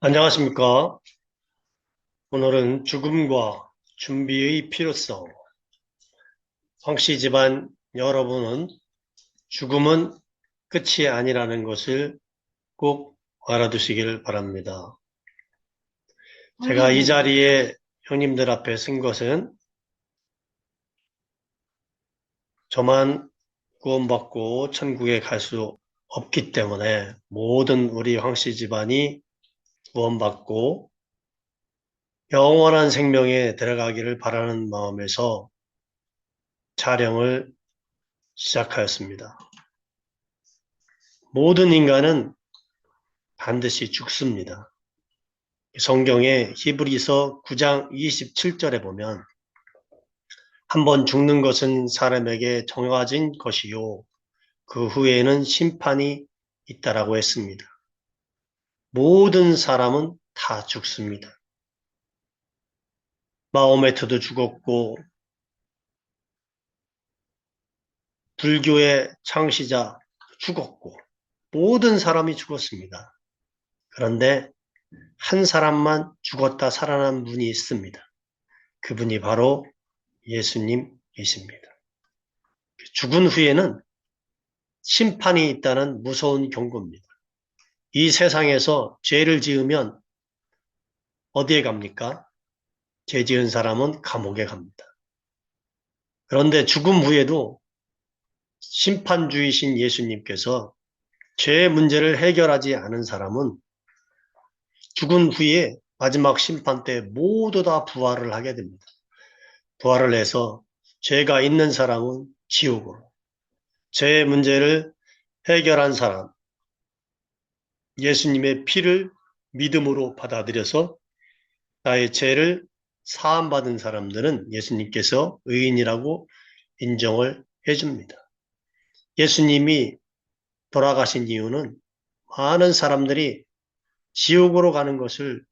안녕하십니까. 오늘은 죽음과 준비의 필요성. 황씨 집안 여러분은 죽음은 끝이 아니라는 것을 꼭 알아두시길 바랍니다. 제가 이 자리에 형님들 앞에 쓴 것은 저만 구원받고 천국에 갈 수 없기 때문에 모든 우리 황씨 집안이 구원받고 영원한 생명에 들어가기를 바라는 마음에서 촬영을 시작하였습니다. 모든 인간은 반드시 죽습니다. 성경의 히브리서 9장 27절에 보면 한 번 죽는 것은 사람에게 정해진 것이요 그 후에는 심판이 있다라고 했습니다. 모든 사람은 다 죽습니다. 마호메트도 죽었고 불교의 창시자 죽었고 모든 사람이 죽었습니다. 그런데 한 사람만 죽었다 살아난 분이 있습니다. 그분이 바로 예수님이십니다. 죽은 후에는 심판이 있다는 무서운 경고입니다. 이 세상에서 죄를 지으면 어디에 갑니까? 죄 지은 사람은 감옥에 갑니다. 그런데 죽음 후에도 심판주이신 예수님께서 죄의 문제를 해결하지 않은 사람은 죽은 후에 마지막 심판 때 모두 다 부활을 하게 됩니다. 부활을 해서 죄가 있는 사람은 지옥으로, 죄의 문제를 해결한 사람, 예수님의 피를 믿음으로 받아들여서 나의 죄를 사함받은 사람들은 예수님께서 의인이라고 인정을 해줍니다. 예수님이 돌아가신 이유는 많은 사람들이 지옥으로 가는 것을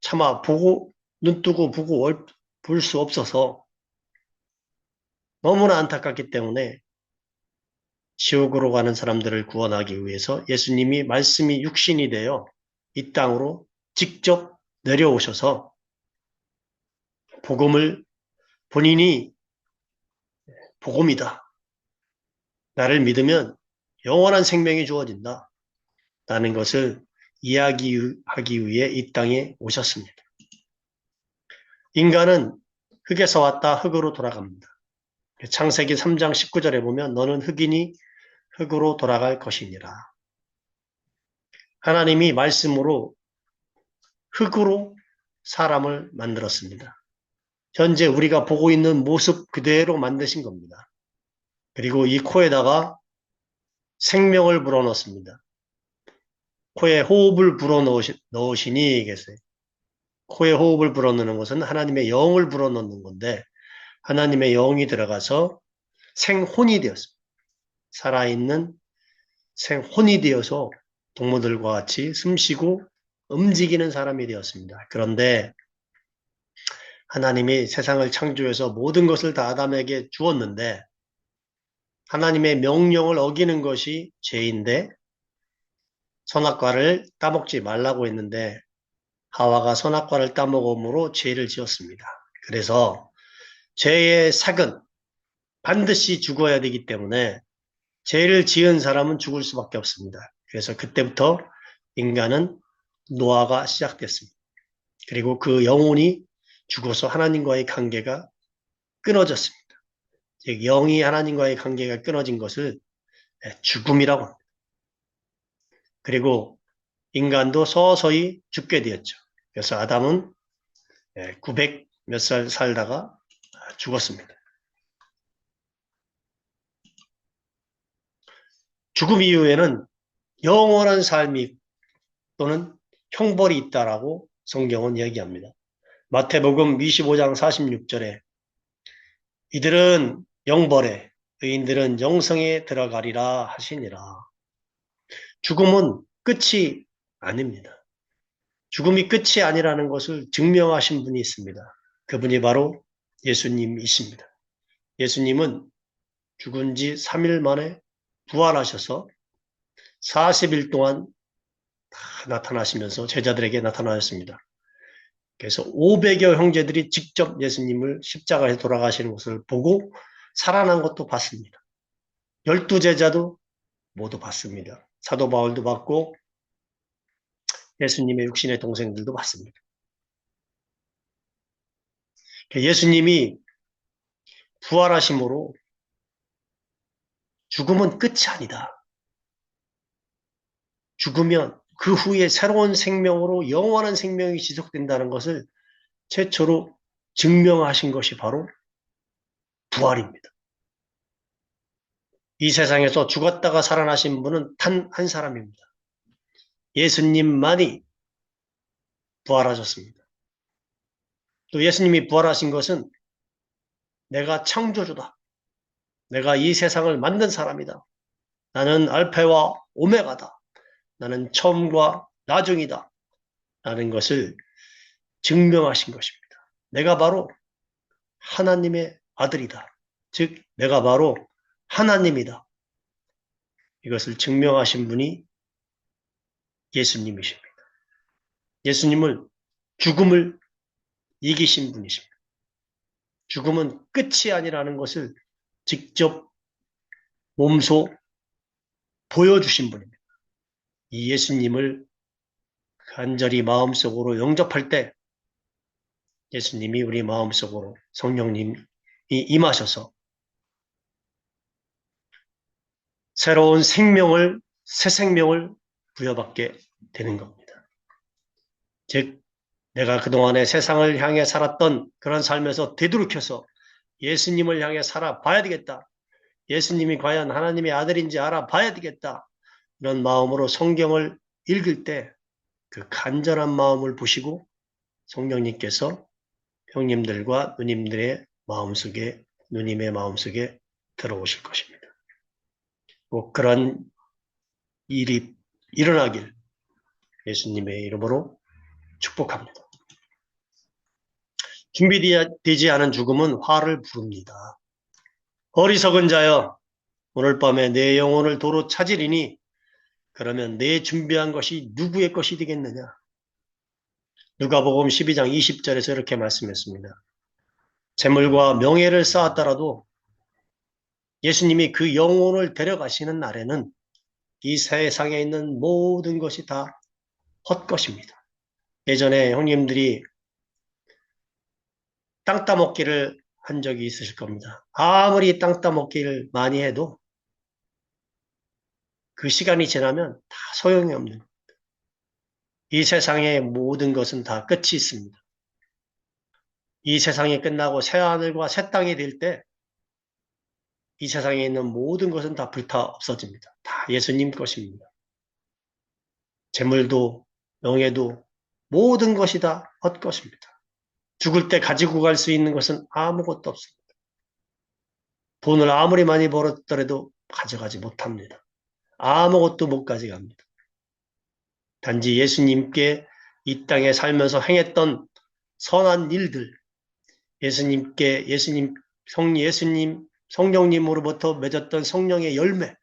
차마 보고, 눈뜨고 보고 볼 수 없어서 너무나 안타깝기 때문에 지옥으로 가는 사람들을 구원하기 위해서 예수님이 말씀이 육신이 되어 이 땅으로 직접 내려오셔서 복음을 본인이 복음이다. 나를 믿으면 영원한 생명이 주어진다. 라는 것을 이야기하기 위해 이 땅에 오셨습니다. 인간은 흙에서 왔다 흙으로 돌아갑니다. 창세기 3장 19절에 보면 너는 흙이니 흙으로 돌아갈 것이니라. 하나님이 말씀으로 흙으로 사람을 만들었습니다. 현재 우리가 보고 있는 모습 그대로 만드신 겁니다. 그리고 이 코에다가 생명을 불어넣습니다. 코에 호흡을 불어넣으시니 계세요. 코에 호흡을 불어넣는 것은 하나님의 영을 불어넣는 건데 하나님의 영이 들어가서 생혼이 되었습니다. 살아있는 생혼이 되어서 동물들과 같이 숨쉬고 움직이는 사람이 되었습니다. 그런데 하나님이 세상을 창조해서 모든 것을 다 아담에게 주었는데 하나님의 명령을 어기는 것이 죄인데 선악과를 따먹지 말라고 했는데 하와가 선악과를 따먹음으로 죄를 지었습니다. 그래서 죄의 삭은 반드시 죽어야 되기 때문에 죄를 지은 사람은 죽을 수밖에 없습니다. 그래서 그때부터 인간은 노화가 시작됐습니다. 그리고 그 영혼이 죽어서 하나님과의 관계가 끊어졌습니다. 즉 영이 하나님과의 관계가 끊어진 것을 죽음이라고 합니다. 그리고 인간도 서서히 죽게 되었죠. 그래서 아담은 900 몇 살 살다가 죽었습니다. 죽음 이후에는 영원한 삶이 또는 형벌이 있다라고 성경은 얘기합니다. 마태복음 25장 46절에 이들은 영벌에 의인들은 영성에 들어가리라 하시니라. 죽음은 끝이 아닙니다. 죽음이 끝이 아니라는 것을 증명하신 분이 있습니다. 그분이 바로 예수님이십니다. 예수님은 죽은 지 3일 만에 부활하셔서 40일 동안 다 나타나시면서 제자들에게 나타나셨습니다. 그래서 500여 형제들이 직접 예수님을 십자가에 돌아가시는 것을 보고 살아난 것도 봤습니다. 12제자도 모두 봤습니다. 사도 바울도 봤고 예수님의 육신의 동생들도 봤습니다. 예수님이 부활하심으로 죽음은 끝이 아니다. 죽으면 그 후에 새로운 생명으로 영원한 생명이 지속된다는 것을 최초로 증명하신 것이 바로 부활입니다. 이 세상에서 죽었다가 살아나신 분은 단 한 사람입니다. 예수님만이 부활하셨습니다. 또 예수님이 부활하신 것은 내가 창조주다. 내가 이 세상을 만든 사람이다. 나는 알파와 오메가다. 나는 처음과 나중이다. 라는 것을 증명하신 것입니다. 내가 바로 하나님의 아들이다. 즉 내가 바로 하나님이다. 이것을 증명하신 분이 예수님이십니다. 예수님은 죽음을 이기신 분이십니다. 죽음은 끝이 아니라는 것을 직접 몸소 보여주신 분입니다. 이 예수님을 간절히 마음속으로 영접할 때 예수님이 우리 마음속으로 성령님이 임하셔서 새로운 생명을, 새 생명을 부여받게 되는 겁니다. 즉 내가 그동안에 세상을 향해 살았던 그런 삶에서 되돌이켜서 예수님을 향해 살아봐야 되겠다. 예수님이 과연 하나님의 아들인지 알아봐야 되겠다. 이런 마음으로 성경을 읽을 때 그 간절한 마음을 보시고 성령님께서 형님들과 누님들의 마음속에, 누님의 마음속에 들어오실 것입니다. 꼭 그런 일이 일어나길 예수님의 이름으로 축복합니다. 준비되지 않은 죽음은 화를 부릅니다. 어리석은 자여, 오늘 밤에 내 영혼을 도로 찾으리니 그러면 내 준비한 것이 누구의 것이 되겠느냐? 누가복음 12장 20절에서 이렇게 말씀했습니다. 재물과 명예를 쌓았더라도 예수님이 그 영혼을 데려가시는 날에는 이 세상에 있는 모든 것이 다 헛것입니다. 예전에 형님들이 땅 따먹기를 한 적이 있으실 겁니다. 아무리 땅 따먹기를 많이 해도 그 시간이 지나면 다 소용이 없는 겁니다. 이 세상의 모든 것은 다 끝이 있습니다. 이 세상이 끝나고 새 하늘과 새 땅이 될 때 이 세상에 있는 모든 것은 다 불타 없어집니다. 다 예수님 것입니다. 재물도 명예도 모든 것이 다 헛것입니다. 죽을 때 가지고 갈 수 있는 것은 아무것도 없습니다. 돈을 아무리 많이 벌었더라도 가져가지 못합니다. 아무것도 못 가져갑니다. 단지 예수님께 이 땅에 살면서 행했던 선한 일들, 예수님, 성령님으로부터 맺었던 성령의 열매,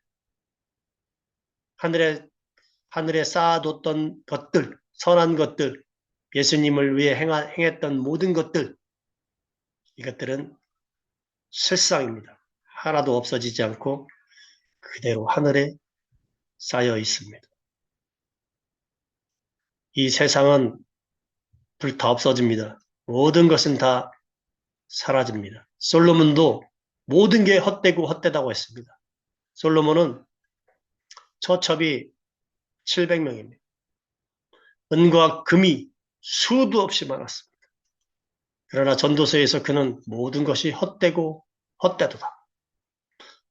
하늘에 쌓아뒀던 것들, 선한 것들, 예수님을 위해 행했던 모든 것들, 이것들은 실상입니다. 하나도 없어지지 않고 그대로 하늘에 쌓여 있습니다. 이 세상은 불타 없어집니다. 모든 것은 다 사라집니다. 솔로몬도 모든 게 헛되고 헛되다고 했습니다. 솔로몬은 처첩이 700명입니다. 은과 금이 수도 없이 많았습니다. 그러나 전도서에서 그는 모든 것이 헛되고 헛되도다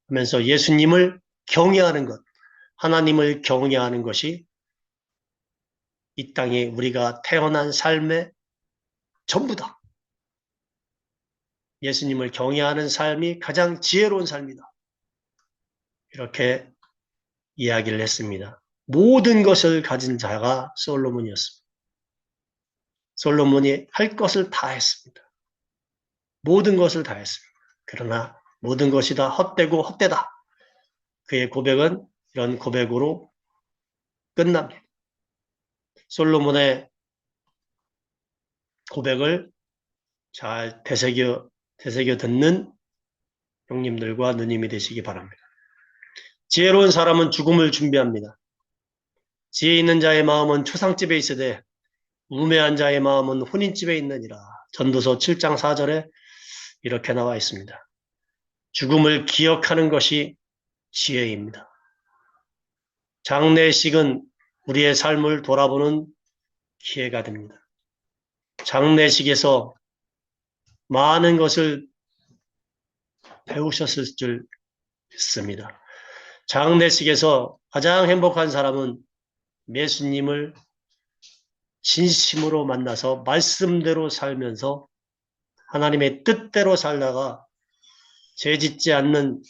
하면서 예수님을 경외하는 것, 하나님을 경외하는 것이 이 땅에 우리가 태어난 삶의 전부다. 예수님을 경외하는 삶이 가장 지혜로운 삶이다. 이렇게 이야기를 했습니다. 모든 것을 가진 자가 솔로몬이었습니다. 솔로몬이 할 것을 다 했습니다. 모든 것을 다 했습니다. 그러나 모든 것이 다 헛되고 헛되다. 그의 고백은 이런 고백으로 끝납니다. 솔로몬의 고백을 잘 되새겨 듣는 형님들과 누님이 되시기 바랍니다. 지혜로운 사람은 죽음을 준비합니다. 지혜 있는 자의 마음은 초상집에 있으되 우매한 자의 마음은 혼인집에 있느니라. 전도서 7장 4절에 이렇게 나와 있습니다. 죽음을 기억하는 것이 지혜입니다. 장례식은 우리의 삶을 돌아보는 기회가 됩니다. 장례식에서 많은 것을 배우셨을 줄 믿습니다. 장례식에서 가장 행복한 사람은 예수님을 진심으로 만나서 말씀대로 살면서 하나님의 뜻대로 살다가 죄짓지 않는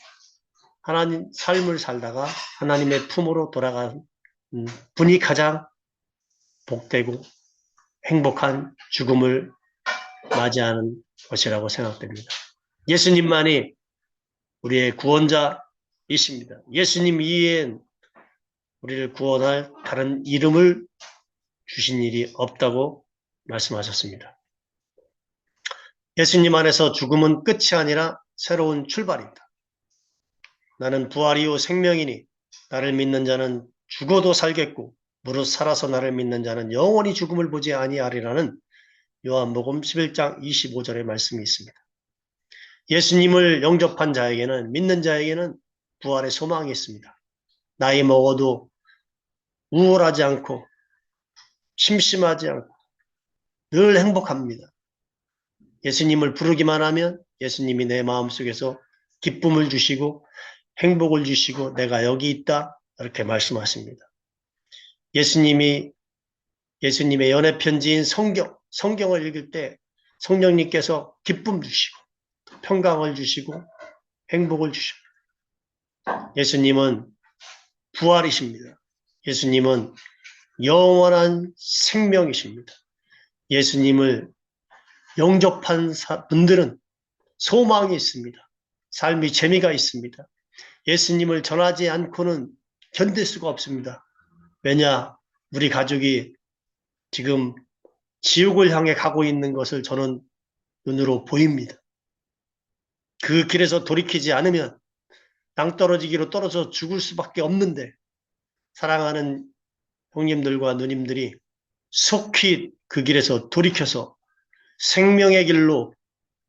하나님 삶을 살다가 하나님의 품으로 돌아간 분이 가장 복되고 행복한 죽음을 맞이하는 것이라고 생각됩니다. 예수님만이 우리의 구원자이십니다. 예수님 이외엔 우리를 구원할 다른 이름을 주신 일이 없다고 말씀하셨습니다. 예수님 안에서 죽음은 끝이 아니라 새로운 출발입니다. 나는 부활이요 생명이니 나를 믿는 자는 죽어도 살겠고 무릇 살아서 나를 믿는 자는 영원히 죽음을 보지 아니하리라는 요한복음 11장 25절의 말씀이 있습니다. 예수님을 영접한 자에게는 믿는 자에게는 부활의 소망이 있습니다. 나이 먹어도 우울하지 않고 심심하지 않고 늘 행복합니다. 예수님을 부르기만 하면 예수님이 내 마음속에서 기쁨을 주시고 행복을 주시고 내가 여기 있다 이렇게 말씀하십니다. 예수님의 연애 편지인 성경을 읽을 때 성령님께서 기쁨 주시고 평강을 주시고 행복을 주시고 예수님은 부활이십니다. 예수님은 영원한 생명이십니다. 예수님을 영접한 분들은 소망이 있습니다. 삶이 재미가 있습니다. 예수님을 전하지 않고는 견딜 수가 없습니다. 왜냐? 우리 가족이 지금 지옥을 향해 가고 있는 것을 저는 눈으로 보입니다. 그 길에서 돌이키지 않으면 낭떠러지기로 떨어져 죽을 수밖에 없는데 사랑하는 형님들과 누님들이 속히 그 길에서 돌이켜서 생명의 길로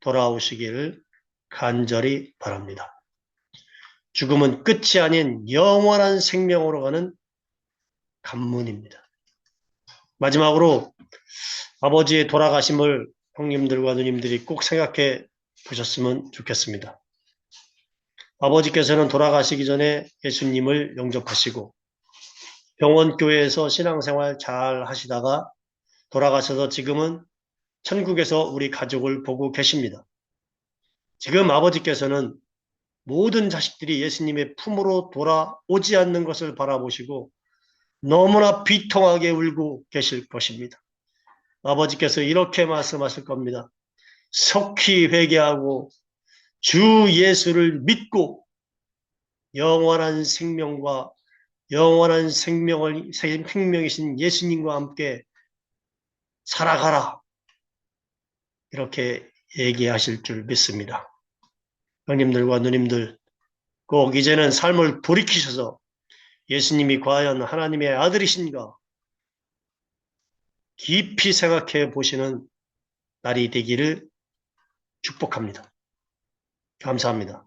돌아오시기를 간절히 바랍니다. 죽음은 끝이 아닌 영원한 생명으로 가는 관문입니다. 마지막으로 아버지의 돌아가심을 형님들과 누님들이 꼭 생각해 보셨으면 좋겠습니다. 아버지께서는 돌아가시기 전에 예수님을 영접하시고 병원교회에서 신앙생활 잘 하시다가 돌아가셔서 지금은 천국에서 우리 가족을 보고 계십니다. 지금 아버지께서는 모든 자식들이 예수님의 품으로 돌아오지 않는 것을 바라보시고 너무나 비통하게 울고 계실 것입니다. 아버지께서 이렇게 말씀하실 겁니다. 속히 회개하고 주 예수를 믿고 영원한 생명과 영원한 생명이신 예수님과 함께 살아가라. 이렇게 얘기하실 줄 믿습니다. 형님들과 누님들 꼭 이제는 삶을 돌이키셔서 예수님이 과연 하나님의 아들이신가 깊이 생각해 보시는 날이 되기를 축복합니다. 감사합니다.